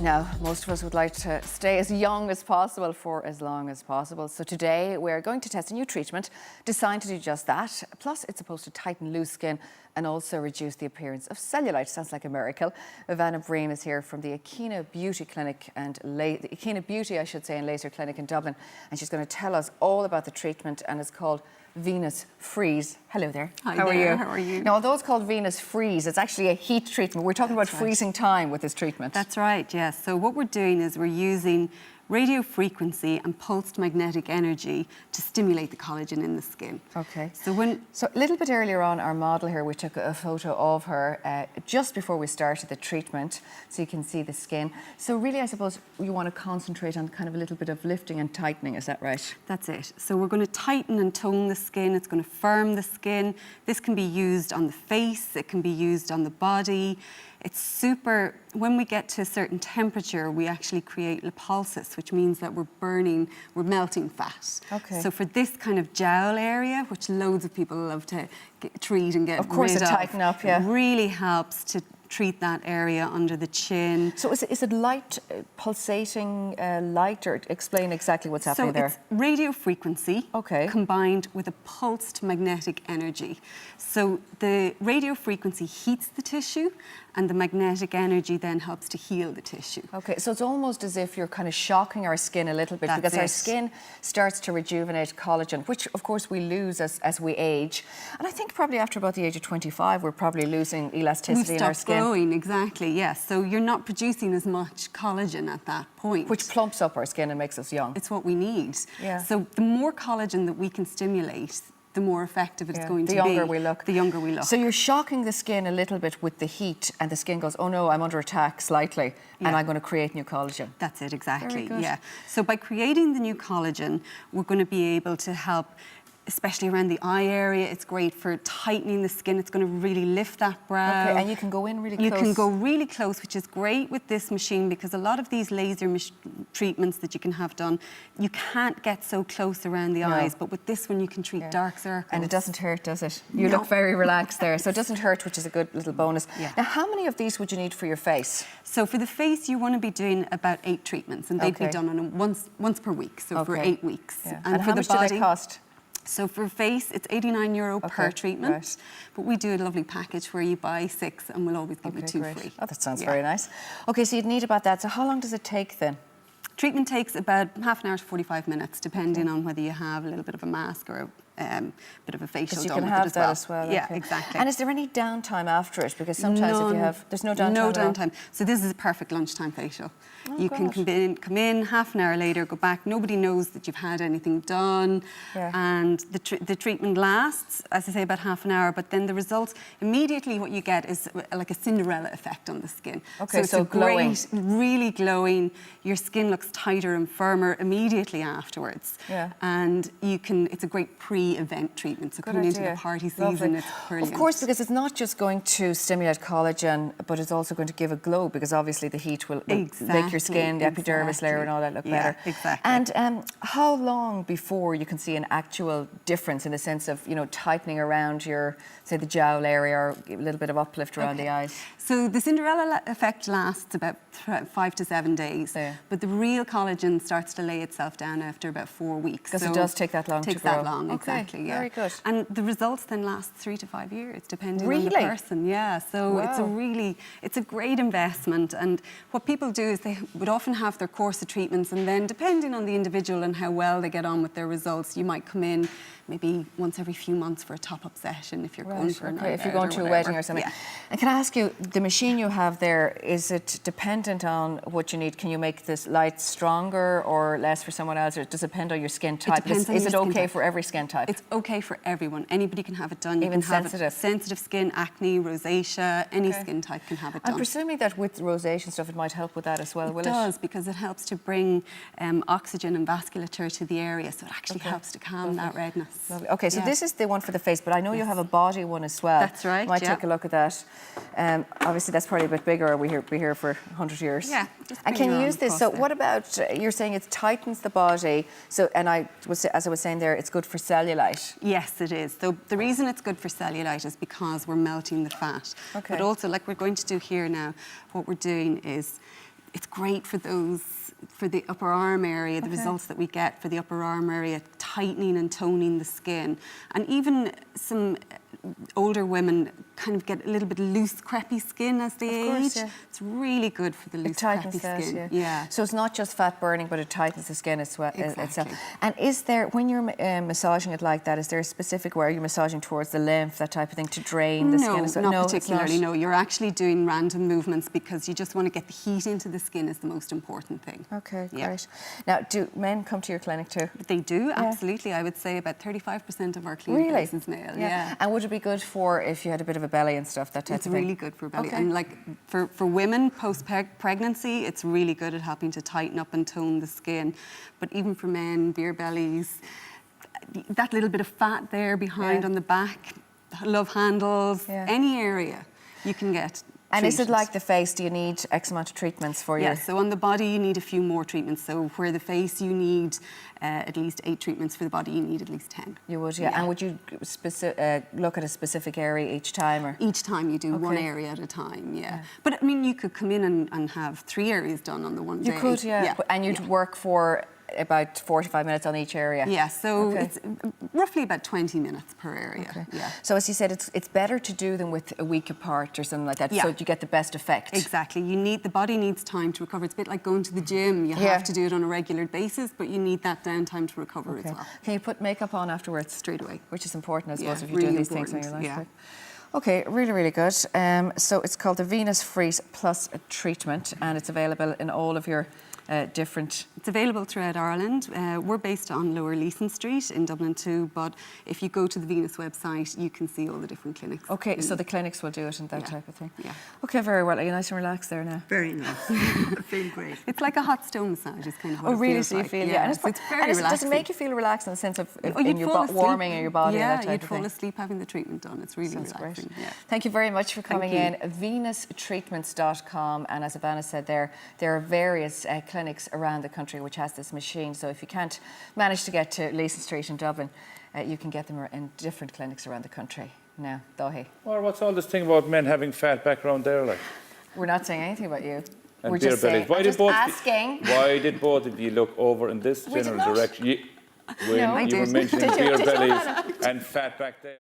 Now, most of us would like to stay as young as possible for as long as possible. So today we're going to test a new treatment designed to do just that. Plus, it's supposed to tighten loose skin and also reduce the appearance of cellulite. Sounds like a miracle. Ivana Bream is here from the Akina Beauty Clinic and the Akina Beauty, I should say, and Laser Clinic in Dublin. And she's going to tell us all about the treatment, and it's called Venus Freeze. Hello there. Hi How there. are you? How are you? Now, although it's called Venus Freeze, it's actually a heat treatment. We're talking about freezing time with this treatment. That's right, yes. So what we're doing is we're using radio frequency and pulsed magnetic energy to stimulate the collagen in the skin. Okay. So a little bit earlier on, our model here, we took a photo of her just before we started the treatment, so you can see the skin. So really, I suppose you want to concentrate on kind of a little bit of lifting and tightening, is that right? That's it. So we're going to tighten and tone the skin. It's going to firm the skin. This can be used on the face. It can be used on the body. It's super, when we get to a certain temperature, we actually create lipolysis, which means that we're melting fat. Okay. So for this kind of jowl area, which loads of people love to treat and get rid of. Of course, to tighten up, yeah. It really helps to treat that area under the chin. So is it light, pulsating light, or explain exactly what's happening there? So it's radio frequency combined with a pulsed magnetic energy. So the radio frequency heats the tissue, and the magnetic energy then helps to heal the tissue. Okay, so it's almost as if you're kind of shocking our skin a little bit, because our skin starts to rejuvenate collagen, which of course we lose as we age. And I think probably after about the age of 25, we're probably losing elasticity in our skin. Growing, exactly, yes. So you're not producing as much collagen at that point. Which plumps up our skin and makes us young. It's what we need. Yeah. So the more collagen that we can stimulate, the more effective it's going to be. The younger we look. The younger we look. So you're shocking the skin a little bit with the heat, and the skin goes, oh no, I'm under attack slightly, and I'm going to create new collagen. That's it, exactly. Very good. Yeah. So by creating the new collagen, we're going to be able to help, especially around the eye area. It's great for tightening the skin. It's going to really lift that brow. Okay, and you can go in really close. You can go really close, which is great with this machine, because a lot of these laser treatments that you can have done, you can't get so close around the eyes, but with this one you can treat dark circles. And it doesn't hurt, does it? You look very relaxed there, so it doesn't hurt, which is a good little bonus. Yeah. Now, how many of these would you need for your face? So for the face, you want to be doing about 8 treatments, and they'd be done on once per week, so for 8 weeks. Yeah. And how for much the body, do they cost? So for face, it's €89 per treatment. Right. But we do a lovely package where you buy 6 and we'll always give you 2 free. Oh, that sounds very nice. Okay, so you'd need about that. So how long does it take then? Treatment takes about half an hour to 45 minutes, depending on whether you have a little bit of a mask or a bit of a facial done with it as well. You can have that as well. Yeah, exactly. And is there any downtime after it? Because sometimes if you have, there's no downtime. No downtime. So this is a perfect lunchtime facial. You can come in half an hour later, go back. Nobody knows that you've had anything done, and the treatment lasts, as I say, about half an hour. But then the results immediately, what you get is like a Cinderella effect on the skin. Okay, so it's glowing. Great, really glowing. Your skin looks tighter and firmer immediately afterwards. Yeah. And you can. It's a great pre-event treatment. So coming into the party season, it's brilliant. Of course, because it's not just going to stimulate collagen, but it's also going to give a glow, because obviously the heat will make your skin, the epidermis layer and all that look better. Exactly. And how long before you can see an actual difference in the sense of, you know, tightening around your, say, the jowl area, or a little bit of uplift around the eyes? So the Cinderella effect lasts about 5 to 7 days, but the real collagen starts to lay itself down after about 4 weeks. Because it does take that long to grow. Takes that long, exactly, yeah. Very good. And the results then last 3 to 5 years, depending on the person. Yeah, so it's a great investment. And what people do is they would often have their course of treatments, and then depending on the individual and how well they get on with their results, you might come in maybe once every few months for a top-up session if you're going for a night out. If you're going to a wedding or something. And can I ask you, the machine you have there, is it dependent on what you need? Can you make this light stronger or less for someone else, or does it depend on your skin type? Is it okay for every skin type? It's okay for everyone. Anybody can have it done. Even sensitive? Sensitive skin, acne, rosacea, any skin type can have it done. I'm presuming that with rosacea stuff, it might help with that as well, will it? It does, because it helps to bring oxygen and vasculature to the area, so it actually helps to calm that redness. Lovely. Okay, so this is the one for the face, but I know you have a body one as well. That's right. Might take a look at that. Obviously, that's probably a bit bigger. We'll be here for 100 years. Yeah. And can you use this? So, what about you're saying it tightens the body? So, and as I was saying there, it's good for cellulite. Yes, it is. So the reason it's good for cellulite is because we're melting the fat. Okay. But also, like we're going to do here now, what we're doing is it's great for the upper arm area, the results that we get for the upper arm area, tightening and toning the skin. And even some older women kind of get a little bit loose, crepey skin as they age. Yeah. It's really good for the loose, crepey skin. Yeah. So it's not just fat burning, but it tightens the skin as well. Exactly. And is there, when you're massaging it like that, is there a specific where you're massaging towards the lymph, that type of thing, to drain the skin? No, not particularly. No, you're actually doing random movements because you just want to get the heat into the skin is the most important thing. Okay, great. Now, do men come to your clinic too? They do, absolutely. I would say about 35% of our clinic base is male. Yeah. And would it be good for if you had a bit of a belly and stuff, that type of thing? It's really good for belly. And like for women post-pregnancy, it's really good at helping to tighten up and tone the skin. But even for men, beer bellies, that little bit of fat there behind on the back, love handles, any area you can get. And is it like the face? Do you need X amount of treatments for you? Yes, so on the body you need a few more treatments. So where the face you need at least 8 treatments, for the body you need at least 10. You would, yeah. And would you look at a specific area each time? Or? Each time you do one area at a time, yeah. But I mean, you could come in and have 3 areas done on the one day. You could, yeah. And you'd work for about 45 minutes on each area? Yeah, so it's roughly about 20 minutes per area. Okay. Yeah. So as you said, it's better to do them with a week apart or something like that, so you get the best effect. Exactly. The body needs time to recover. It's a bit like going to the gym. You have to do it on a regular basis, but you need that downtime to recover as well. Can you put makeup on afterwards? Straight away. Which is important, I suppose, if you're really doing these things on your life. Yeah. Okay, really, really good. So it's called the Venus Freeze Plus treatment, and it's available in all of your different... It's available throughout Ireland. We're based on Lower Leeson Street in Dublin too, but if you go to the Venus website, you can see all the different clinics. Okay, so the clinics will do it and that type of thing. Yeah. Okay, very well. Are you nice and relaxed there now? Very nice. I feel great. It's like a hot stone massage is kind of what it really? feels So you like. feel, And it's very relaxing. Does it make you feel relaxed in the sense of you'd warming in your body and that type of thing? Yeah, you'd fall asleep having the treatment done. It's really relaxing. Great. Yeah. Thank you very much for coming in. venustreatments.com, and as Ivana said there are various clinics around the country which has this machine, so if you can't manage to get to Leeson Street in Dublin, you can get them in different clinics around the country. Now, Dáithí. Or what's all this thing about men having fat background there, like? We're not saying anything about you. And We're beer just bellies. saying, asking. Why did both of you look over in this general direction? When you were mentioning beer bellies and fat back there.